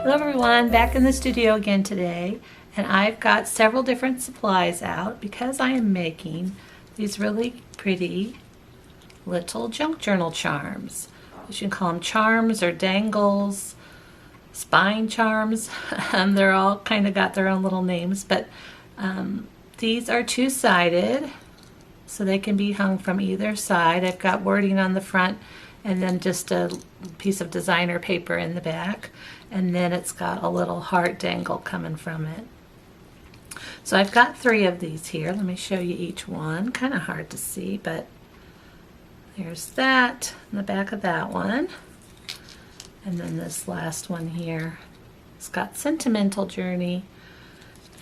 Hello everyone, back in the studio again today, and I've got several different supplies out because I am making these really pretty little junk journal charms. You can call them charms or dangles, spine charms. They're all kind of got their own little names, but these are two-sided, so they can be hung from either side. I've got wording on the front and then just a piece of designer paper in the back, and then it's got a little heart dangle coming from it. So I've got 3 of these here. Let me show you each one. Kind of hard to see, but there's that in the back of that one. And then this last one here, it's got Sentimental Journey,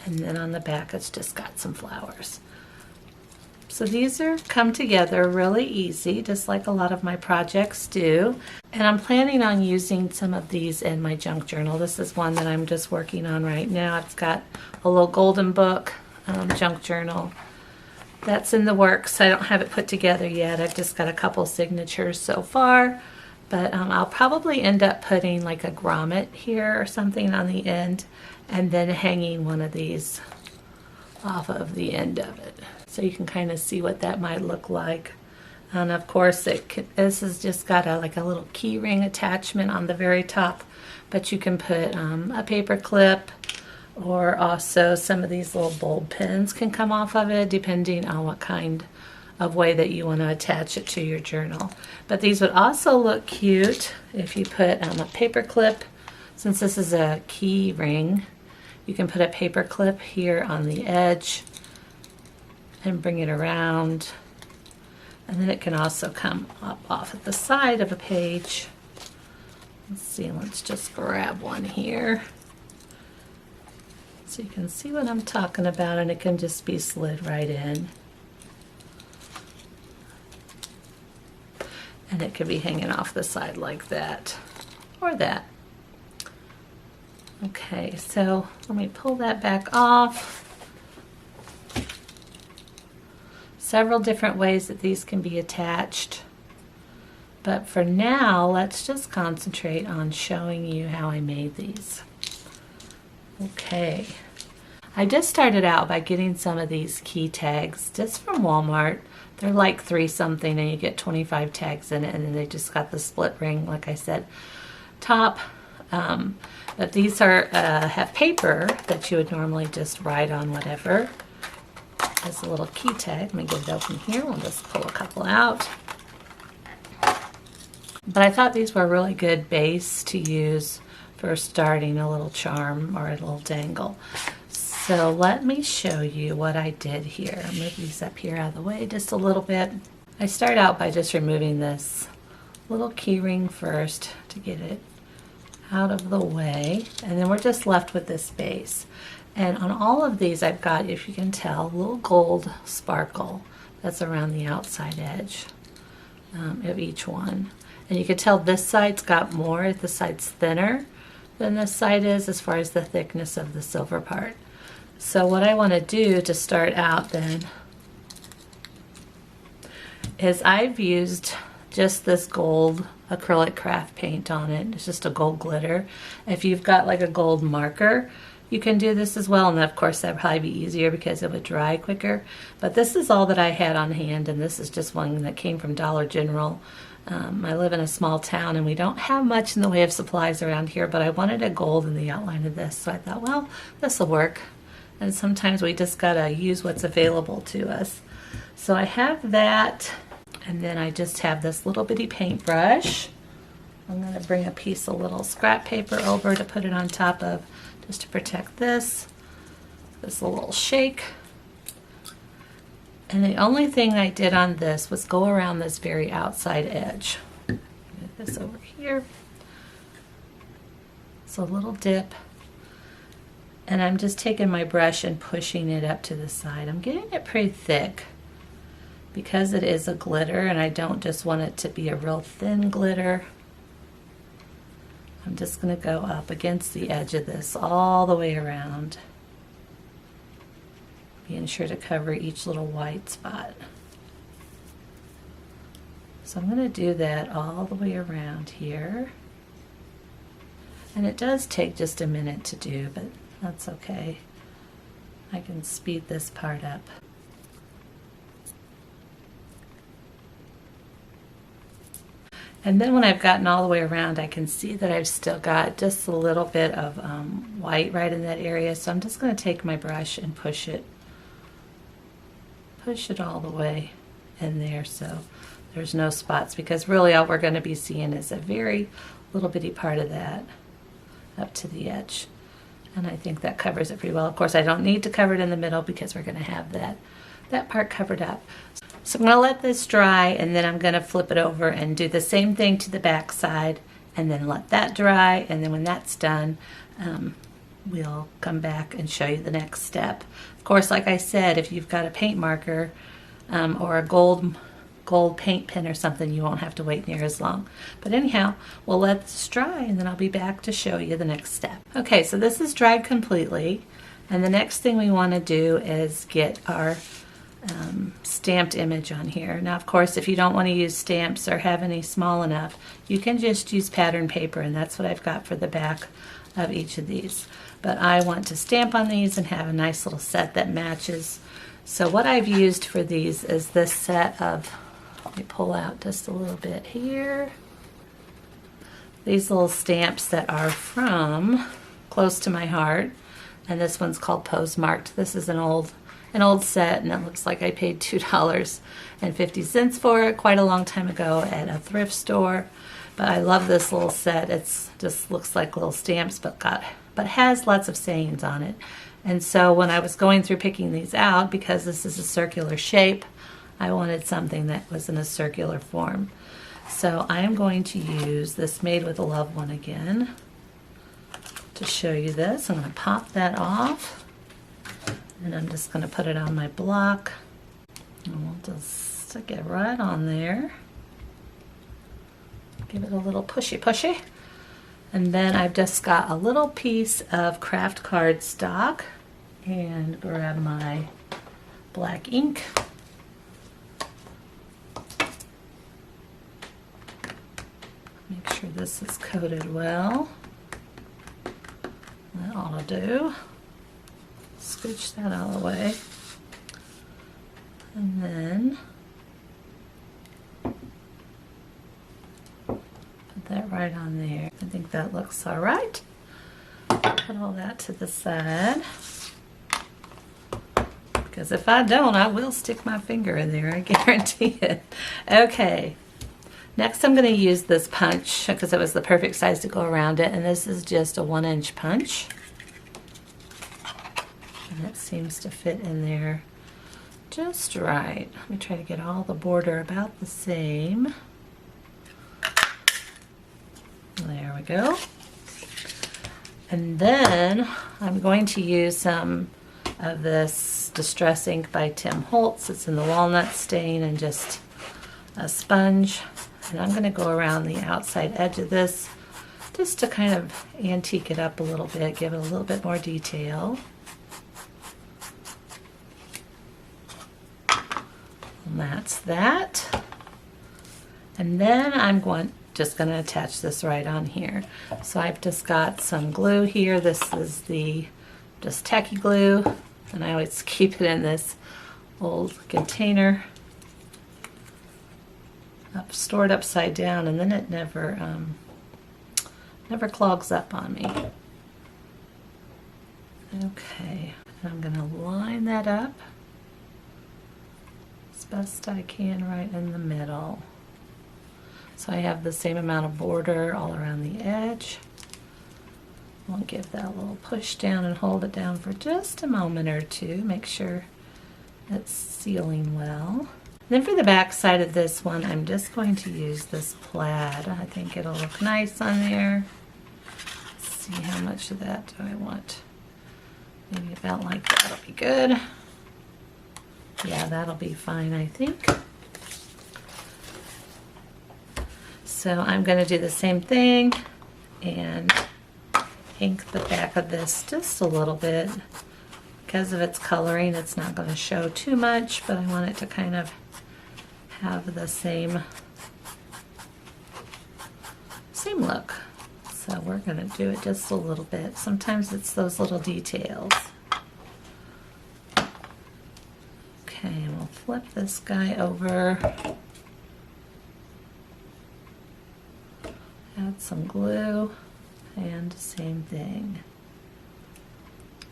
and then on the back it's just got some flowers. So these are come together really easy, just like a lot of my projects do. And I'm planning on using some of these in my junk journal. This is one that I'm just working on right now. It's got a little golden book junk journal. That's in the works. I don't have it put together yet. I've just got a couple signatures so far. But I'll probably end up putting like a grommet here or something on the end, and then hanging one of these off of the end of it. So you can kind of see what that might look like. And of course this has just got like a little key ring attachment on the very top, but you can put a paper clip, or also some of these little bulb pins can come off of it depending on what kind of way that you want to attach it to your journal. But these would also look cute if you put a paper clip. Since this is a key ring, you can put a paper clip here on the edge and bring it around, and then it can also come up off at the side of a page. Let's see, let's just grab one here so you can see what I'm talking about, and it can just be slid right in, and it could be hanging off the side like that or that. Okay, so let me pull that back off. Several different ways that these can be attached, but for now let's just concentrate on showing you how I made these. Okay, I just started out by getting some of these key tags just from Walmart. They're like 3 something, and you get 25 tags in it, and then they just got the split ring, like I said, top. But these are have paper that you would normally just write on whatever. There's a little key tag. Let me get it open here. We'll just pull a couple out. But I thought these were a really good base to use for starting a little charm or a little dangle. So let me show you what I did here. I'll move these up here out of the way just a little bit. I start out by just removing this little key ring first to get it out of the way, and then we're just left with this base. And on all of these I've got, if you can tell, a little gold sparkle that's around the outside edge of each one. And you can tell this side's got more, this side's thinner than this side is as far as the thickness of the silver part. So what I want to do to start out then is I've used just this gold acrylic craft paint on it. It's just a gold glitter. If you've got like a gold marker, you can do this as well, and of course that'd probably be easier because it would dry quicker. But this is all that I had on hand, and this is just one that came from Dollar General. I live in a small town and we don't have much in the way of supplies around here, but I wanted a gold in the outline of this, so I thought, well, this will work. And sometimes we just gotta use what's available to us. So I have that, and then I just have this little bitty paintbrush. I'm gonna bring a piece of little scrap paper over to put it on top of, just to protect this little shake. And the only thing I did on this was go around this very outside edge. Get this over here. It's a little dip. And I'm just taking my brush and pushing it up to the side. I'm getting it pretty thick because it is a glitter, and I don't just want it to be a real thin glitter. I'm just going to go up against the edge of this all the way around, being sure to cover each little white spot. So I'm going to do that all the way around here. And it does take just a minute to do, but that's okay. I can speed this part up. And then when I've gotten all the way around, I can see that I've still got just a little bit of white right in that area. So I'm just going to take my brush and push it all the way in there so there's no spots, because really all we're going to be seeing is a very little bitty part of that up to the edge. And I think that covers it pretty well. Of course, I don't need to cover it in the middle because we're going to have that part covered up. So I'm going to let this dry, and then I'm going to flip it over and do the same thing to the back side, and then let that dry, and then when that's done, we'll come back and show you the next step. Of course, like I said, if you've got a paint marker or a gold paint pen or something, you won't have to wait near as long. But anyhow, we'll let this dry, and then I'll be back to show you the next step. Okay, so this is dried completely, and the next thing we want to do is get our stamped image on here. Now, of course, if you don't want to use stamps or have any small enough, you can just use pattern paper, and that's what I've got for the back of each of these. But I want to stamp on these and have a nice little set that matches. So what I've used for these is this set of, let me pull out just a little bit here, these little stamps that are from Close to My Heart, and this one's called Postmarked. This is an old set, and it looks like I paid $2.50 for it quite a long time ago at a thrift store. But I love this little set. It's just looks like little stamps, but has lots of sayings on it. And so when I was going through picking these out, because this is a circular shape, I wanted something that was in a circular form. So I am going to use this Made with Love one again to show you this. I'm going to pop that off, and I'm just going to put it on my block, and we'll just stick it right on there. Give it a little pushy. And then I've just got a little piece of craft cardstock, and grab my black ink. Make sure this is coated well. That ought to do. Scooch that out of the way, and then put that right on there. I think that looks all right. Put all that to the side, because if I don't, I will stick my finger in there, I guarantee it. Okay, next I'm going to use this punch because it was the perfect size to go around it, and this is just a 1-inch punch. And it seems to fit in there just right. Let me try to get all the border about the same. There we go. And then I'm going to use some of this Distress ink by Tim Holtz. It's in the walnut stain and just a sponge. And I'm going to go around the outside edge of this just to kind of antique it up a little bit, give it a little bit more detail. And that's that. And then I'm just going to attach this right on here. So I've just got some glue here. This is the just tacky glue, and I always keep it in this old container stored upside down, and then it never clogs up on me. Okay, and I'm going to line that up as best I can right in the middle. So I have the same amount of border all around the edge. I'll give that a little push down and hold it down for just a moment or two. Make sure it's sealing well. Then for the back side of this one, I'm just going to use this plaid. I think it'll look nice on there. Let's see, how much of that do I want? Maybe about like that'll be good. Yeah, that'll be fine, I think. So I'm going to do the same thing and ink the back of this just a little bit. Because of its coloring, it's not going to show too much, but I want it to kind of have the same look. So we're going to do it just a little bit. Sometimes it's those little details. Okay, we'll flip this guy over. Add some glue and same thing.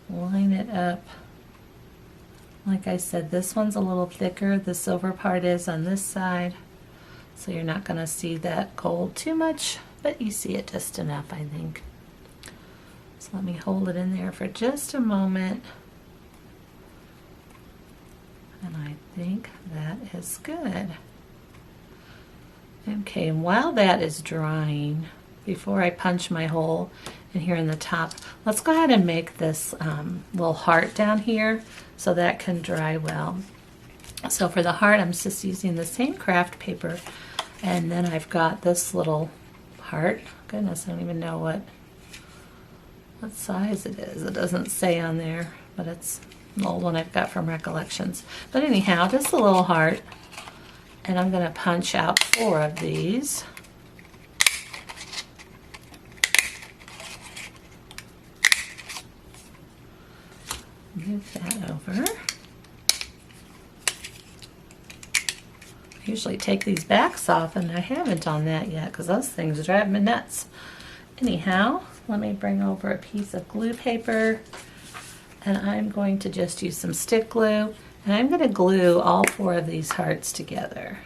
Line it up. Like I said, this one's a little thicker. The silver part is on this side. So you're not going to see that gold too much, but you see it just enough, I think. So let me hold it in there for just a moment. And I think that is good. Okay, and while that is drying, before I punch my hole in here in the top, let's go ahead and make this little heart down here so that can dry well. So for the heart, I'm just using the same craft paper, and then I've got this little heart. Goodness, I don't even know what size it is. It doesn't say on there, but it's an old one I've got from Recollections. But anyhow, just a little heart, and I'm going to punch out 4 of these. Move that over. I usually take these backs off, and I haven't on that yet because those things drive me nuts. Anyhow, let me bring over a piece of glue paper, and I'm going to just use some stick glue, and I'm going to glue all 4 of these hearts together.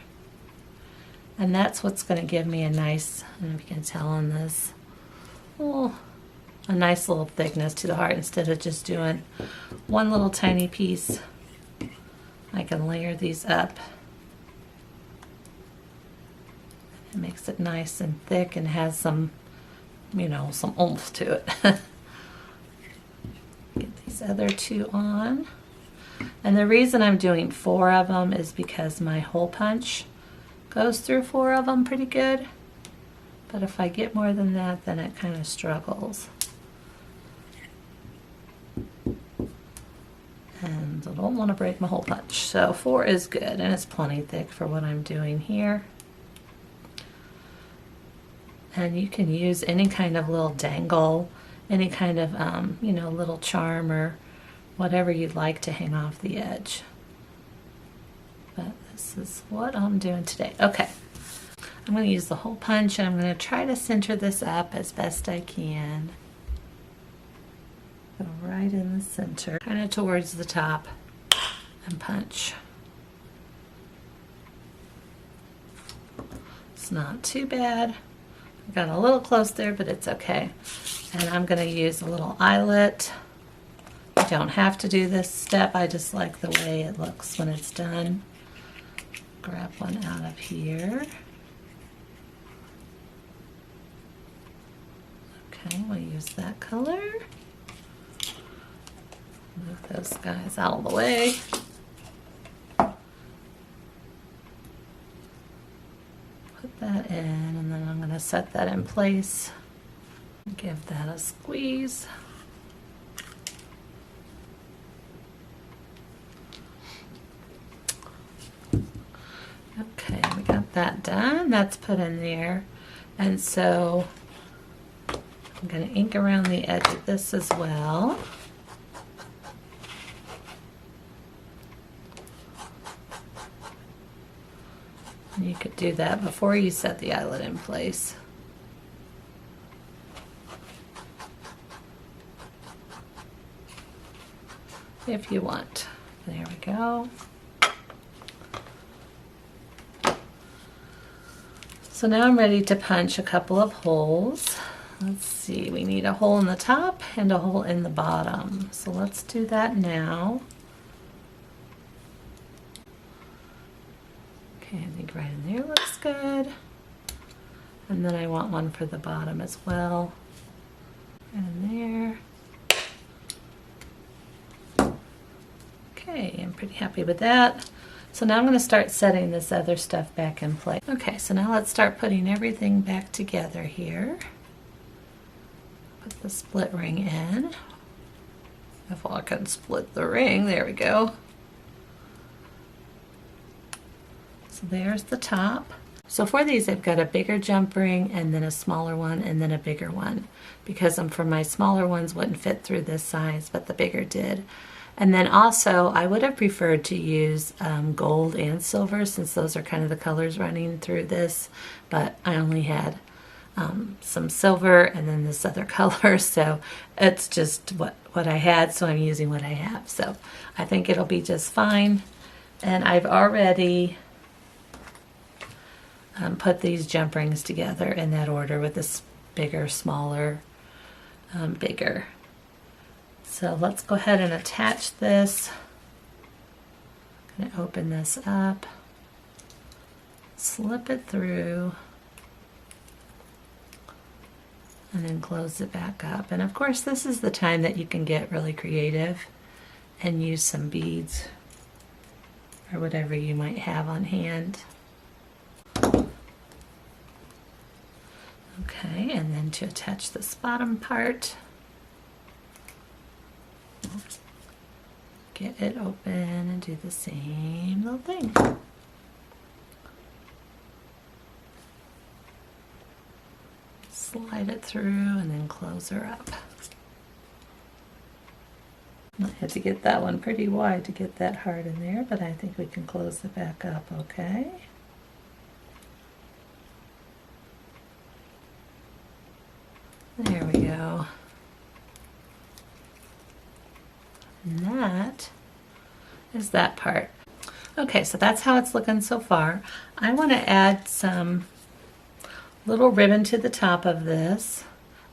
And that's what's going to give me a nice, I don't know if you can tell on this, a nice little thickness to the heart instead of just doing one little tiny piece. I can layer these up. It makes it nice and thick and has some, you know, some oomph to it. Get these other 2 on. And the reason I'm doing 4 of them is because my hole punch goes through 4 of them pretty good. But if I get more than that, then it kind of struggles. And I don't want to break my hole punch. So 4 is good, and it's plenty thick for what I'm doing here. And you can use any kind of little dangle, any kind of, you know, little charm or whatever you'd like to hang off the edge. But this is what I'm doing today. Okay, I'm going to use the hole punch, and I'm going to try to center this up as best I can. Go right in the center, kind of towards the top, and punch. It's not too bad. Got a little close there, but it's okay. And I'm going to use a little eyelet. You don't have to do this step. I just like the way it looks when it's done. Grab one out of here. Okay, we'll use that color. Move those guys out of the way. Put that in, and then I'm going to set that in place. Give that a squeeze. Okay, we got that done. That's put in there. And so I'm going to ink around the edge of this as well. You could do that before you set the eyelet in place. If you want. There we go. So now I'm ready to punch a couple of holes. Let's see, we need a hole in the top and a hole in the bottom. So let's do that now. Okay, I think right in there looks good. And then I want one for the bottom as well. Right in there. Okay, I'm pretty happy with that. So now I'm going to start setting this other stuff back in place. Okay, so now let's start putting everything back together here. Put the split ring in. If I can split the ring, there we go. So there's the top. So for these, I've got a bigger jump ring and then a smaller one and then a bigger one, because for my smaller ones wouldn't fit through this size, but the bigger did. And then also, I would have preferred to use gold and silver, since those are kind of the colors running through this, but I only had some silver and then this other color, so it's just what I had, so I'm using what I have. So I think it'll be just fine. And I've already put these jump rings together in that order, with this bigger, smaller, bigger. So let's go ahead and attach this. I'm going to open this up, slip it through, and then close it back up. And of course, this is the time that you can get really creative and use some beads or whatever you might have on hand. Okay, and then to attach this bottom part, get it open and do the same little thing. Slide it through and then close her up. I had to get that one pretty wide to get that heart in there, but I think we can close it back up okay. There we go. And that is that part. Okay, so that's how it's looking so far. I want to add some little ribbon to the top of this,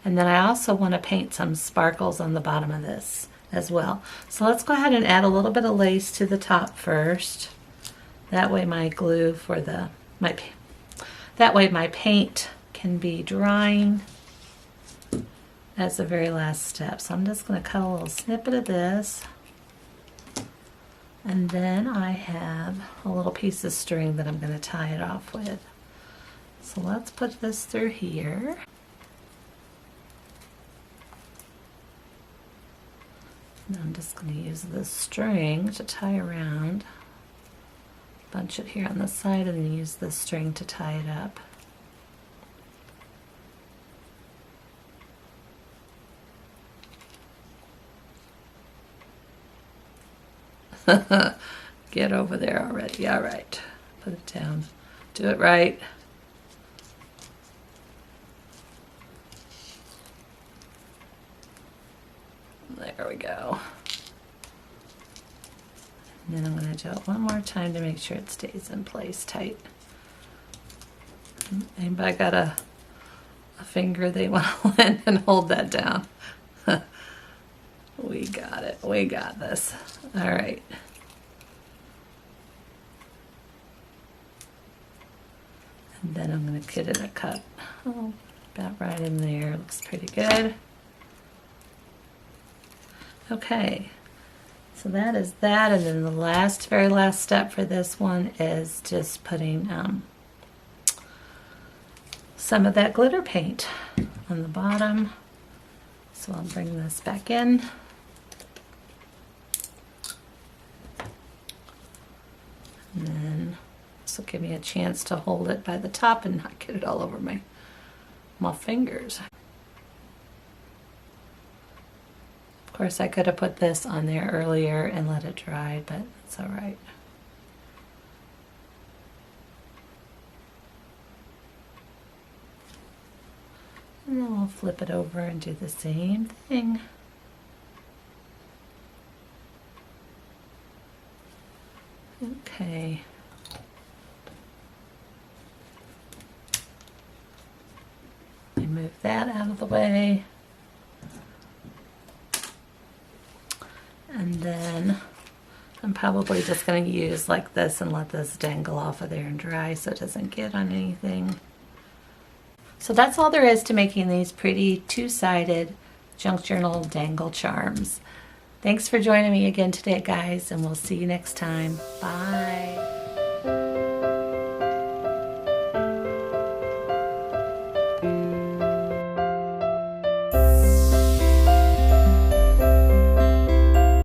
and then I also want to paint some sparkles on the bottom of this as well. So let's go ahead and add a little bit of lace to the top first. That way my glue for that way my paint can be drying as the very last step. So I'm just going to cut a little snippet of this, and then I have a little piece of string that I'm going to tie it off with. So let's put this through here. And I'm just going to use this string to tie around, bunch it here on the side, and then use this string to tie it up. Get over there already. All right, put it down. Do it right. There we go. And then I'm going to do it one more time to make sure it stays in place tight. Anybody got a finger they want to lend and hold that down? We got it. We got this. All right. And then I'm going to get it a cut. Oh, about right in there. Looks pretty good. Okay. So that is that. And then the very last step for this one is just putting some of that glitter paint on the bottom. So I'll bring this back in. And then this will give me a chance to hold it by the top and not get it all over my fingers. Of course, I could have put this on there earlier and let it dry, but it's all right. And then we'll flip it over and do the same thing. Okay. I move that out of the way. And then I'm probably just going to use like this and let this dangle off of there and dry so it doesn't get on anything. So that's all there is to making these pretty two-sided junk journal dangle charms. Thanks for joining me again today, guys, and we'll see you next time. Bye.